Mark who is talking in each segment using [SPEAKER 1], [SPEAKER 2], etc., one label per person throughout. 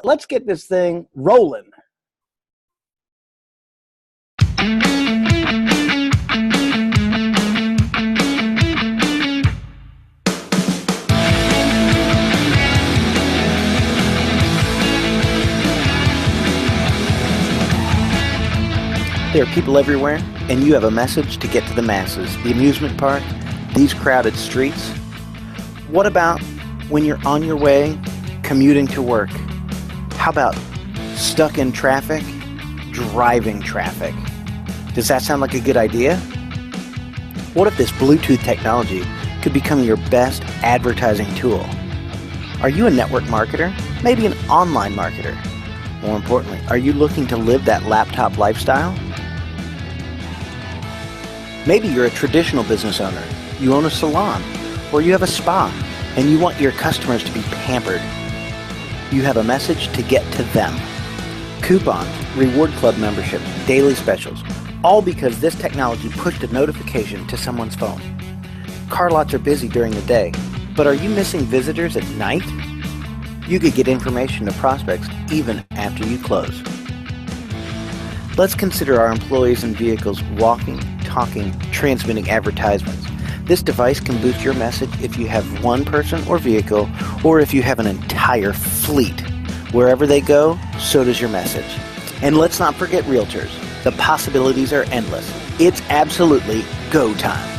[SPEAKER 1] Let's get this thing rolling. There are people everywhere, and you have a message to get to the masses. The amusement park, these crowded streets. What about when you're on your way commuting to work? How about stuck in traffic, driving traffic? Does that sound like a good idea? What if this Bluetooth technology could become your best advertising tool? Are you a network marketer? Maybe an online marketer? More importantly, are you looking to live that laptop lifestyle? Maybe you're a traditional business owner. You own a salon, or you have a spa, and you want your customers to be pampered. You have a message to get to them. Coupons, reward club memberships, daily specials, all because this technology pushed a notification to someone's phone. Car lots are busy during the day, but are you missing visitors at night? You could get information to prospects even after you close. Let's consider our employees and vehicles walking, talking, transmitting advertisements. This device can boost your message if you have one person or vehicle, or if you have an entire fleet. Wherever they go, so does your message. And let's not forget realtors. The possibilities are endless. It's absolutely go time.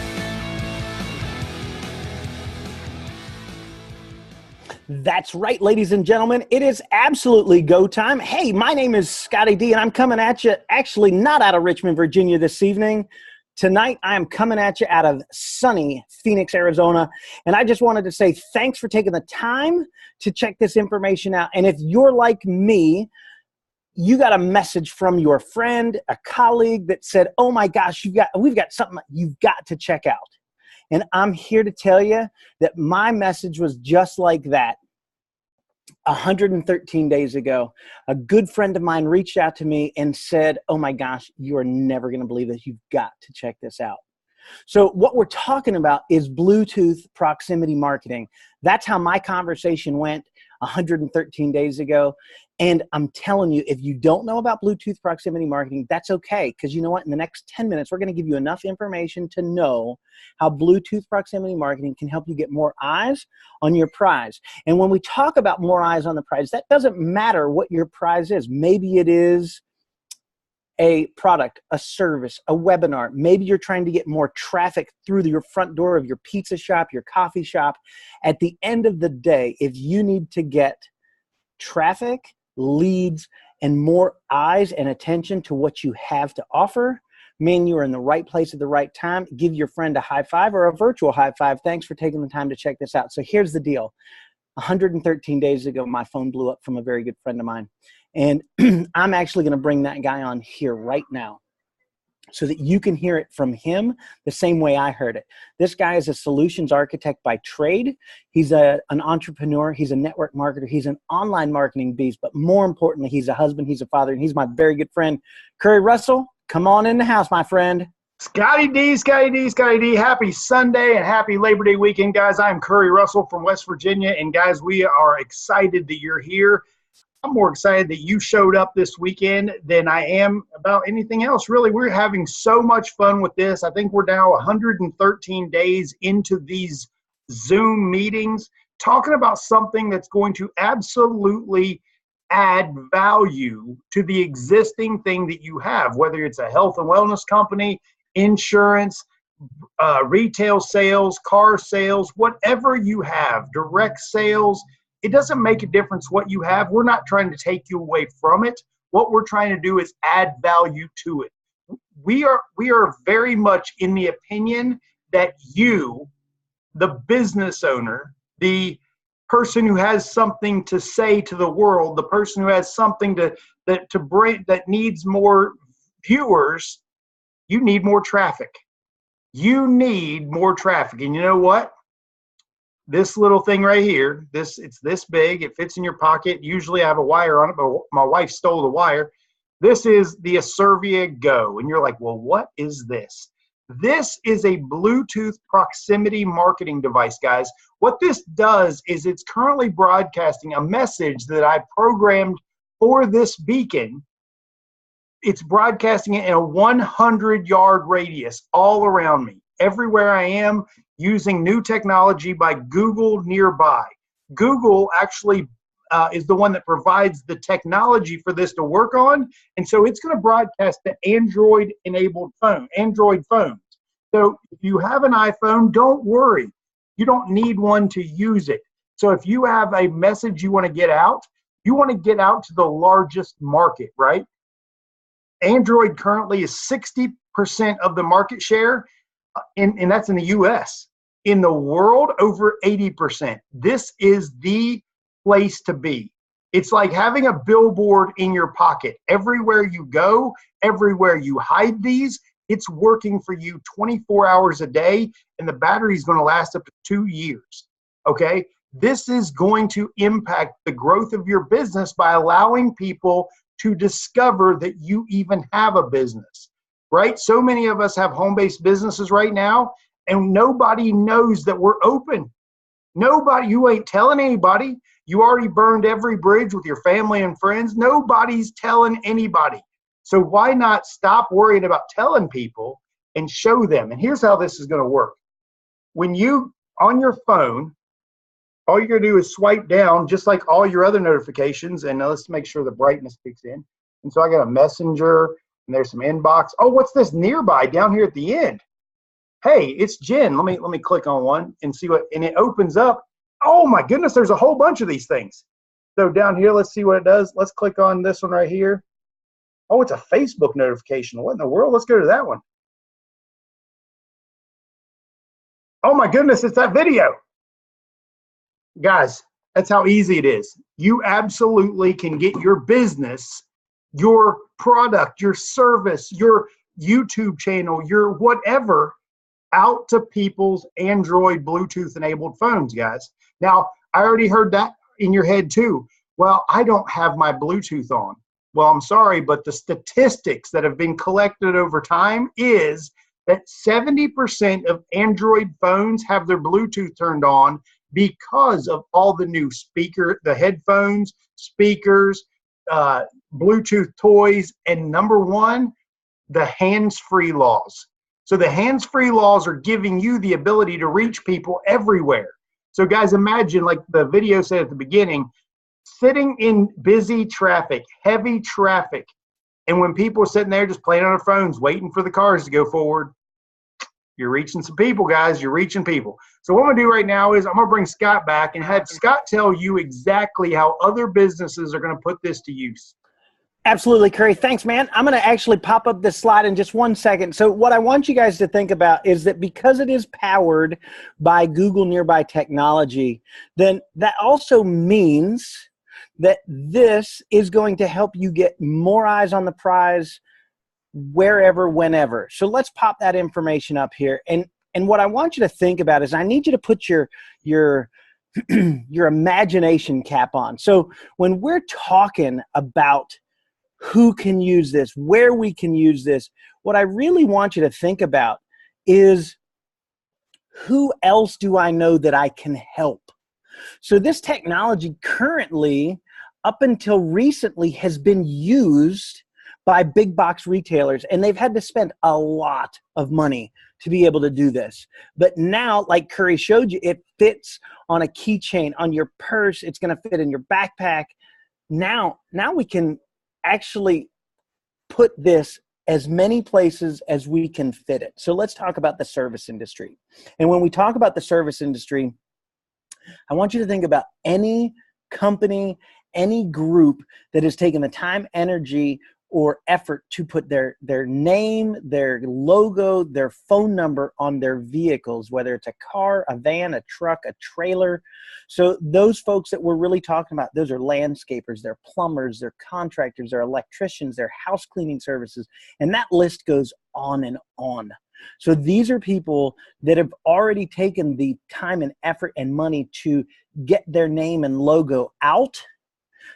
[SPEAKER 1] That's right, ladies and gentlemen. It is absolutely go time. Hey, my name is Scotty D, and I'm coming at you actually not out of Richmond, Virginia this evening. Tonight, I am coming at you out of sunny Phoenix, Arizona. And I just wanted to say thanks for taking the time to check this information out. And if you're like me, you got a message from your friend, a colleague that said, oh my gosh, we've got something you've got to check out. And I'm here to tell you that my message was just like that. 113 days ago, a good friend of mine reached out to me and said, oh my gosh, you are never going to believe this. You've got to check this out. So what we're talking about is Bluetooth proximity marketing. That's how my conversation went 113 days ago. And I'm telling you, if you don't know about Bluetooth proximity marketing, that's okay. Because you know what? In the next 10 minutes, we're going to give you enough information to know how Bluetooth proximity marketing can help you get more eyes on your prize. And when we talk about more eyes on the prize, that doesn't matter what your prize is. Maybe it is a product, a service, a webinar. Maybe you're trying to get more traffic through your front door of your pizza shop, your coffee shop. At the end of the day, if you need to get traffic, leads, and more eyes and attention to what you have to offer, man, you are in the right place at the right time. Give your friend a high five or a virtual high five. Thanks for taking the time to check this out. So here's the deal. 113 days ago, my phone blew up from a very good friend of mine. And I'm actually going to bring that guy on here right now so that you can hear it from him the same way I heard it. This guy is a solutions architect by trade. He's an entrepreneur. He's a network marketer. He's an online marketing beast. But more importantly, he's a husband. He's a father. And he's my very good friend, Curry Russell. Come on in the house, my friend.
[SPEAKER 2] Scotty D, Scotty D, Scotty D. Happy Sunday and happy Labor Day weekend, guys. I'm Curry Russell from West Virginia. And, guys, we are excited that you're here. I'm more excited that you showed up this weekend than I am about anything else. Really, we're having so much fun with this. I think we're now 113 days into these Zoom meetings, talking about something that's going to absolutely add value to the existing thing that you have, whether it's a health and wellness company, insurance, retail sales, car sales, whatever you have, direct sales. It doesn't make a difference what you have. We're not trying to take you away from it. What we're trying to do is add value to it. We are very much in the opinion that you, the business owner, the person who has something to say to the world, the person who has something to bring that needs more viewers, you need more traffic. You need more traffic. And you know what? This little thing right here, it's this big. It fits in your pocket. Usually I have a wire on it, but my wife stole the wire. This is the Asirvia Go. And you're like, well, what is this? This is a Bluetooth proximity marketing device, guys. What this does is it's currently broadcasting a message that I programmed for this beacon. It's broadcasting it in a 100-yard radius all around me, everywhere I am, using new technology by Google Nearby. Google actually is the one that provides the technology for this to work on, and so it's going to broadcast to Android phones. So if you have an iPhone, don't worry. You don't need one to use it. So if you have a message you want to get out to the largest market, right? Android currently is 60% of the market share, and that's in the US. In the world, over 80%. This is the place to be. It's like having a billboard in your pocket. Everywhere you go, everywhere you hide these, it's working for you 24 hours a day, and the battery is going to last up to 2 years. Okay? This is going to impact the growth of your business by allowing people to discover that you even have a business, right? So many of us have home-based businesses right now, and nobody knows that we're open. Nobody, you ain't telling anybody. You already burned every bridge with your family and friends. Nobody's telling anybody. So why not stop worrying about telling people and show them? And here's how this is going to work. When you, on your phone, all you're going to do is swipe down, just like all your other notifications. And now let's make sure the brightness kicks in. And so I got a messenger, and there's some inbox. Oh, what's this nearby down here at the end? Hey, it's Jen. Let me click on one and see what, and it opens up. Oh my goodness, there's a whole bunch of these things. So down here, let's see what it does. Let's click on this one right here. Oh, it's a Facebook notification. What in the world? Let's go to that one. Oh my goodness, it's that video. Guys, that's how easy it is. You absolutely can get your business, your product, your service, your YouTube channel, your whatever out to people's Android Bluetooth enabled phones, guys. Now, I already heard that in your head too. Well, I don't have my Bluetooth on. Well, I'm sorry, but the statistics that have been collected over time is that 70% of Android phones have their Bluetooth turned on because of all the new the headphones, speakers, Bluetooth toys, and number one, the hands-free laws. So the hands-free laws are giving you the ability to reach people everywhere. So guys, imagine, like the video said at the beginning, sitting in busy traffic, heavy traffic, and when people are sitting there just playing on their phones, waiting for the cars to go forward, you're reaching some people, guys. You're reaching people. So what I'm going to do right now is I'm going to bring Scott back and have Scott tell you exactly how other businesses are going to put this to use.
[SPEAKER 1] Absolutely, Curry. Thanks, man. I'm going to actually pop up this slide in just 1 second. So what I want you guys to think about is that because it is powered by Google Nearby technology, then that also means that this is going to help you get more eyes on the prize wherever, whenever. So let's pop that information up here. And what I want you to think about is I need you to put your your imagination cap on. So when we're talking about who can use this, where we can use this, what I really want you to think about is who else do I know that I can help? So this technology currently, up until recently, has been used by big box retailers, and they've had to spend a lot of money to be able to do this. But now, like Curry showed you, it fits on a keychain, on your purse. It's going to fit in your backpack. Now we can actually put this as many places as we can fit it. So let's talk about the service industry. And when we talk about the service industry, I want you to think about any company, any group that has taken the time, energy, or effort to put their name, their logo, their phone number on their vehicles, whether it's a car, a van, a truck, a trailer. So those folks that we're really talking about, those are landscapers, they're plumbers, they're contractors, they're electricians, they're house cleaning services, and that list goes on and on. So these are people that have already taken the time and effort and money to get their name and logo out,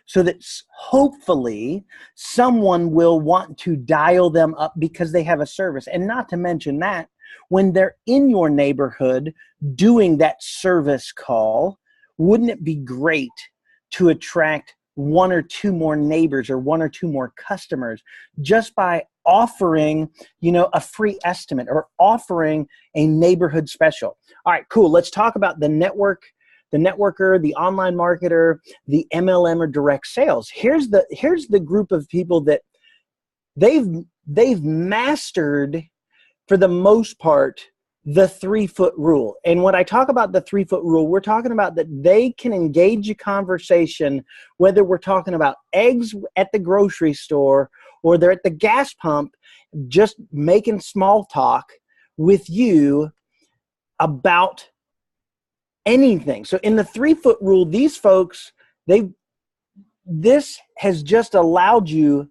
[SPEAKER 1] so that hopefully someone will want to dial them up because they have a service. And not to mention that, when they're in your neighborhood doing that service call, wouldn't it be great to attract one or two more neighbors or one or two more customers just by offering, a free estimate or offering a neighborhood special? All right, cool. Let's talk about the networker, the online marketer, the MLM or direct sales. Here's the group of people that they've mastered, for the most part, the 3-foot rule. And when I talk about the 3-foot rule, we're talking about that they can engage a conversation, whether we're talking about eggs at the grocery store or they're at the gas pump, just making small talk with you about anything. So in the 3-foot rule, these folks, this has just allowed you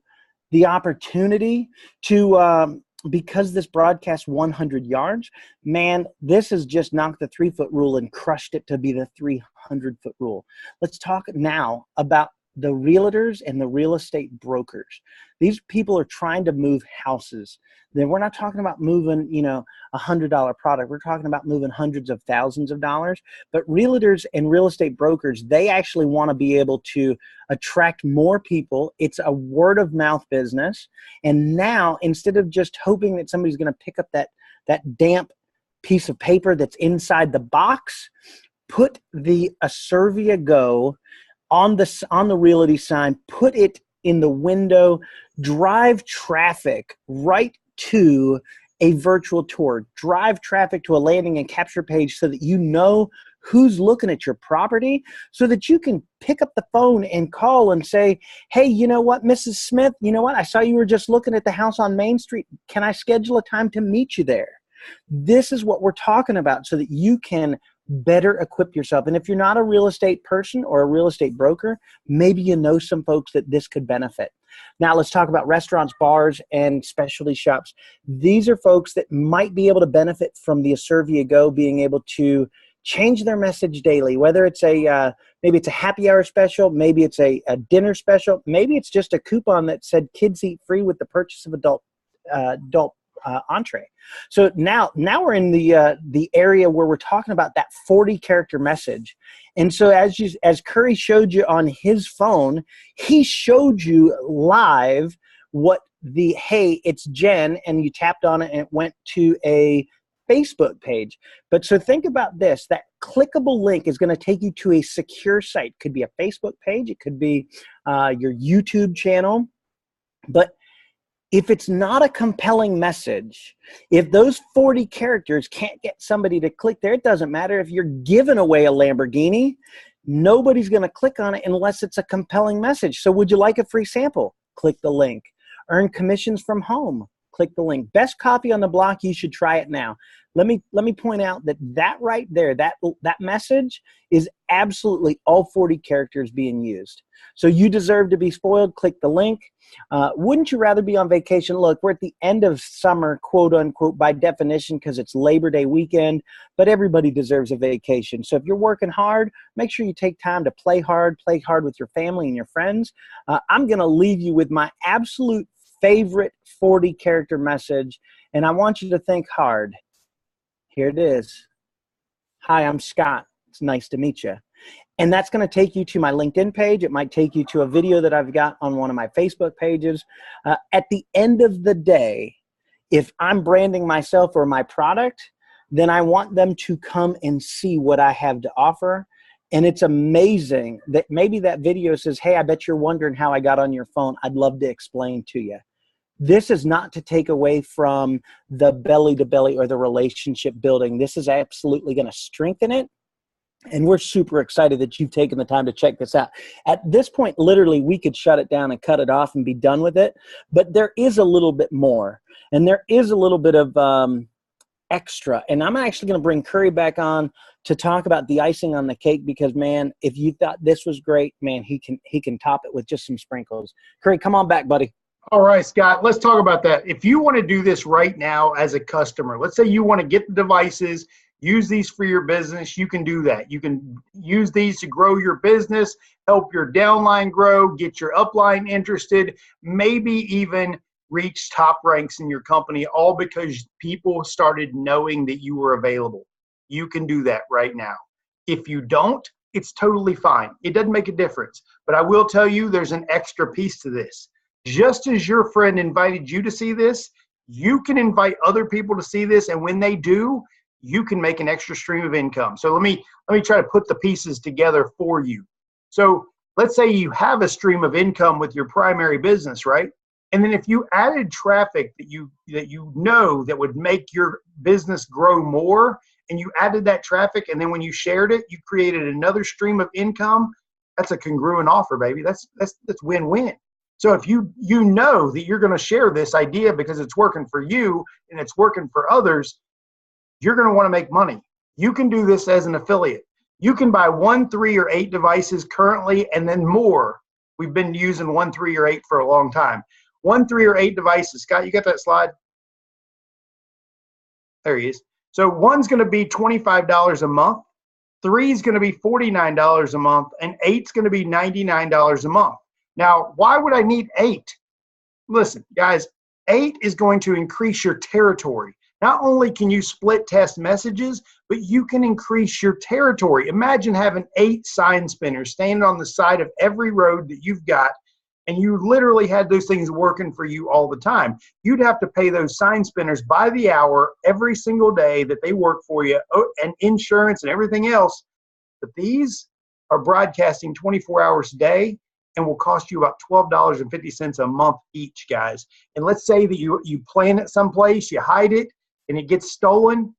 [SPEAKER 1] the opportunity to, because this broadcast 100 yards, man, this has just knocked the 3-foot rule and crushed it to be the 300-foot rule. Let's talk now about the realtors and the real estate brokers. These people are trying to move houses. Then we're not talking about moving, $100 product. We're talking about moving hundreds of thousands of dollars. But realtors and real estate brokers, they actually want to be able to attract more people. It's a word of mouth business. And now, instead of just hoping that somebody's going to pick up that damp piece of paper that's inside the box, put the Asirvia Go on the realty sign, put it in the window, drive traffic right to a virtual tour, drive traffic to a landing and capture page so that you know who's looking at your property, so that you can pick up the phone and call and say, hey, you know what, Mrs. Smith, you know what, I saw you were just looking at the house on Main Street. Can I schedule a time to meet you there? This is what we're talking about, so that you can better equip yourself. And if you're not a real estate person or a real estate broker, maybe you know some folks that this could benefit. Now let's talk about restaurants, bars, and specialty shops. These are folks that might be able to benefit from the Asirvia Go being able to change their message daily, whether it's maybe it's a happy hour special, maybe it's a dinner special, maybe it's just a coupon that said kids eat free with the purchase of adult entree. So now we're in the area where we're talking about that 40 character message. And so as Curry showed you on his phone, he showed you live what hey, it's Jen, and you tapped on it and it went to a Facebook page. But so think about this, that clickable link is going to take you to a secure site. It could be a Facebook page, it could be your YouTube channel. But if it's not a compelling message, if those 40 characters can't get somebody to click there, it doesn't matter if you're giving away a Lamborghini, nobody's going to click on it unless it's a compelling message. So would you like a free sample? Click the link. Earn commissions from home. Click the link. Best coffee on the block, you should try it now. Let me point out that right there, that message is absolutely all 40 characters being used. So you deserve to be spoiled. Click the link. Wouldn't you rather be on vacation? Look, we're at the end of summer, quote unquote, by definition, because it's Labor Day weekend, but everybody deserves a vacation. So if you're working hard, make sure you take time to play hard with your family and your friends. I'm going to leave you with my absolute favorite 40 character message, and I want you to think hard. Here it is. Hi, I'm Scott. It's nice to meet you. And that's going to take you to my LinkedIn page. It might take you to a video that I've got on one of my Facebook pages. At the end of the day, if I'm branding myself or my product, then I want them to come and see what I have to offer. And it's amazing that maybe that video says, hey, I bet you're wondering how I got on your phone. I'd love to explain to you. This is not to take away from the belly to belly or the relationship building. This is absolutely going to strengthen it. And we're super excited that you've taken the time to check this out. At this point, literally, we could shut it down and cut it off and be done with it. But there is a little bit more. And there is a little bit of extra. And I'm actually going to bring Curry back on to talk about the icing on the cake, because, man, if you thought this was great, man, he can top it with just some sprinkles. Curry, come on back, buddy.
[SPEAKER 2] All right, Scott, let's talk about that. If you want to do this right now as a customer, let's say you want to get the devices, use these for your business, you can do that. You can use these to grow your business, help your downline grow, get your upline interested, maybe even reach top ranks in your company, all because people started knowing that you were available. You can do that right now. If you don't, it's totally fine. It doesn't make a difference. But I will tell you, there's an extra piece to this. Just as your friend invited you to see this, you can invite other people to see this, and when they do, you can make an extra stream of income. So let me try to put the pieces together for you. So let's say you have a stream of income with your primary business, right? And then if you added traffic that you know that would make your business grow more, and you added that traffic, and then when you shared it, you created another stream of income, that's a congruent offer, baby. That's win-win. So if you know that you're going to share this idea because it's working for you and it's working for others, you're going to want to make money. You can do this as an affiliate. You can buy 1, 3, or 8 devices currently, and then more. We've been using 1, 3, or 8 for a long time. 1, 3, or 8 devices. Scott, you got that slide? There he is. So 1's going to be $25 a month. 3 is going to be $49 a month, and 8's going to be $99 a month. Now, why would I need 8? Listen, guys, 8 is going to increase your territory. Not only can you split test messages, but you can increase your territory. Imagine having 8 sign spinners standing on the side of every road that you've got, and you literally had those things working for you all the time. You'd have to pay those sign spinners by the hour every single day that they work for you, and insurance and everything else. But these are broadcasting 24 hours a day and will cost you about $12.50 a month each, guys. And let's say that you plan it someplace, you hide it, and it gets stolen.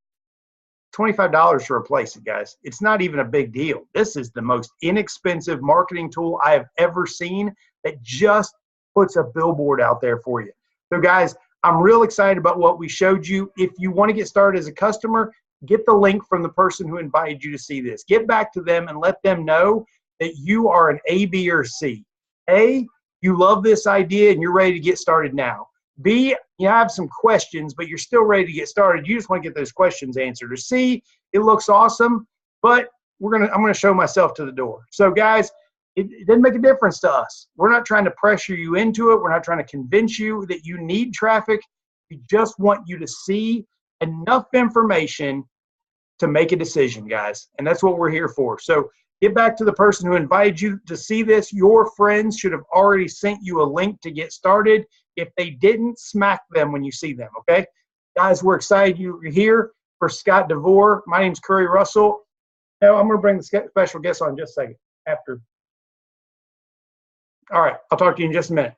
[SPEAKER 2] $25 to replace it, guys. It's not even a big deal. This is the most inexpensive marketing tool I have ever seen that just puts a billboard out there for you. So guys, I'm real excited about what we showed you. If you want to get started as a customer, get the link from the person who invited you to see this. Get back to them and let them know that you are an A, B, or C. A, you love this idea and you're ready to get started now. B, you have some questions, but you're still ready to get started. You just want to get those questions answered. Or C, it looks awesome, but I'm gonna show myself to the door. So guys, it doesn't make a difference to us. We're not trying to pressure you into it. We're not trying to convince you that you need traffic. We just want you to see enough information to make a decision, guys. And that's what we're here for. So get back to the person who invited you to see this. Your friends should have already sent you a link to get started. If they didn't, smack them when you see them, okay? Guys, we're excited you're here. For Scott DeVore, my name's Curry Russell. Now, I'm going to bring the special guest on in just a second after. All right, I'll talk to you in just a minute.